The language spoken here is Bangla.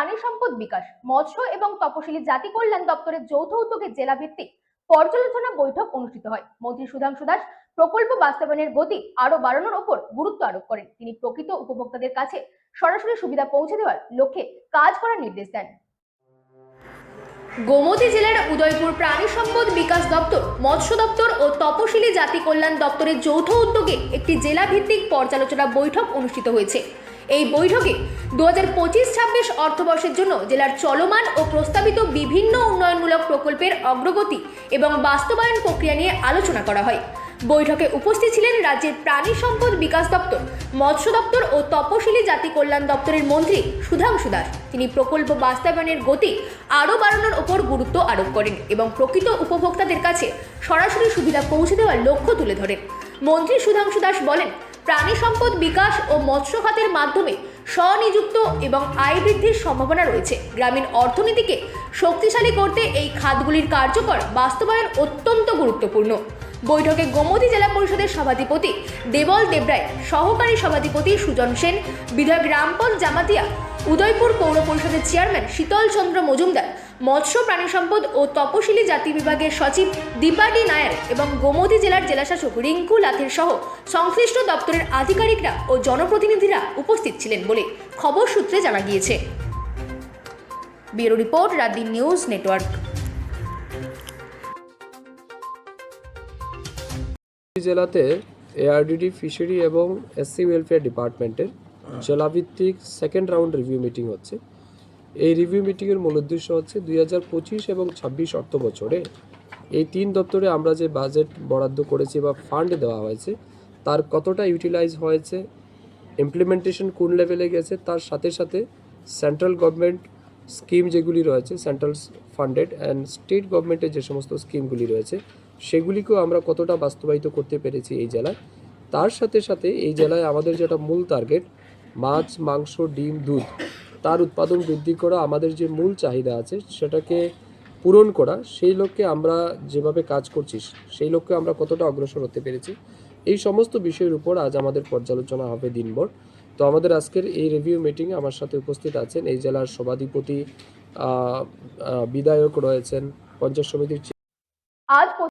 প্রাণী সম্পদ বিকাশ, মৎস্য এবং তপশিলি জাতি কল্যাণ দপ্তরের যৌথ উদ্যোগে জেলা ভিত্তিক পর্যালোচনা বৈঠক অনুষ্ঠিত হয়। মন্ত্রী সুধাংশু দাস প্রকল্প বাস্তবায়নের গতি আরো বাড়ানোর উপর গুরুত্ব আরোপ করেন। তিনি প্রকৃত উপভোক্তাদের কাছে সরাসরি সুবিধা পৌঁছে দেওয়ার লক্ষ্যে কাজ করার নির্দেশ দেন। গোমতী জেলার উদয়পুর প্রাণী সম্পদ বিকাশ দপ্তর, মৎস্য দপ্তর ও তপশিলি জাতি কল্যাণ দপ্তরের যৌথ উদ্যোগে একটি জেলা ভিত্তিক পর্যালোচনা বৈঠক অনুষ্ঠিত হয়েছে। এই বৈঠকে 2025-26 অর্থবর্ষের জন্য জেলার চলমান ও প্রস্তাবিত বিভিন্ন উন্নয়নমূলক প্রকল্পের অগ্রগতি এবং বাস্তবায়ন প্রক্রিয়া নিয়ে আলোচনা করা হয়। বৈঠকে উপস্থিত ছিলেন রাজ্যের প্রাণী সম্পদ বিকাশ দপ্তর, মৎস্য দপ্তর ও তপশিলি জাতি কল্যাণ দপ্তরের মন্ত্রী সুধাংশু দাস। তিনি প্রকল্প বাস্তবায়নের গতি আরও বাড়ানোর উপর গুরুত্ব আরোপ করেন এবং প্রকৃত উপভোক্তাদের কাছে সরাসরি সুবিধা পৌঁছে দেওয়ার লক্ষ্য তুলে ধরেন। মন্ত্রী সুধাংশু দাস বলেন, প্রাণী সম্পদ বিকাশ ও মৎস্য খাতের মাধ্যমে স্বনিযুক্ত এবং আয় বৃদ্ধির সম্ভাবনা রয়েছে। গ্রামীণ অর্থনীতিকে শক্তিশালী করতে এই খাতগুলির কার্যকর বাস্তবায়ন অত্যন্ত গুরুত্বপূর্ণ। বৈঠকে গোমতী জেলা পরিষদের সভাধিপতি দেবল দেবরায়, সহকারী সভাধিপতি সুজন সেন, বিধায়ক রামপল জামাতিয়া, উদয়পুর পৌর পরিষদের চেয়ারম্যান শীতল চন্দ্র মজুমদার, মৎস্য প্রাণী সম্পদ ও তপশিলি জাতি বিভাগের সচিব দীপা ডি নায়ার এবং গোমতী জেলার জেলাশাসক রিঙ্কু লাথের সহ সংশ্লিষ্ট দপ্তরের আধিকারিকরা ও জনপ্রতিনিধিরা উপস্থিত ছিলেন বলে খবর সূত্রে জানা গিয়েছে। Bureau report, রাতদিন news network. জেলাতে এআরডিডি ফিশারি এবং এসসি ওয়েলফেয়ার ডিপার্টমেন্টের জেলাভিত্তিক সেকেন্ড রাউন্ড রিভিউ মিটিং হচ্ছে। এই রিভিউ মিটিংয়ের মূল উদ্দেশ্য হচ্ছে 2025 এবং 26 অর্থ বছরে এই তিন দপ্তরে আমরা যে বাজেট বরাদ্দ করেছি বা ফান্ড দেওয়া হয়েছে তার কতটা ইউটিলাইজ হয়েছে, ইমপ্লিমেন্টেশন কোন লেভেলে গেছে, তার সাথে সাথে সেন্ট্রাল গভর্নমেন্ট স্কিম যেগুলি রয়েছে, সেন্ট্রাল ফান্ডেড অ্যান্ড স্টেট গভর্নমেন্টের যে সমস্ত স্কিমগুলি রয়েছে সেগুলিকেও আমরা কতটা বাস্তবায়িত করতে পেরেছি এই জেলায়। তার সাথে সাথে এই জেলায় আমাদের যেটা মূল টার্গেট, মাছ, মাংস, ডিম, দুধ, তার উৎপাদন বৃদ্ধি করা, আমাদের যে মূল চাহিদা আছে সেটাকে পূরণ করা, সেই লক্ষ্যে আমরা যেভাবে কাজ করছি সেই লক্ষ্যে আমরা কতটা অগ্রসর হতে পেরেছি, এই সমস্ত বিষয়ের উপর আজ আমাদের পর্যালোচনা হবে দিনভর। তো আমাদের আজকের এই রিভিউ মিটিংয়ে আমার সাথে উপস্থিত আছেন এই জেলার সভাধিপতি, বিধায়ক রয়েছেন, পঞ্চায়েত সমিতির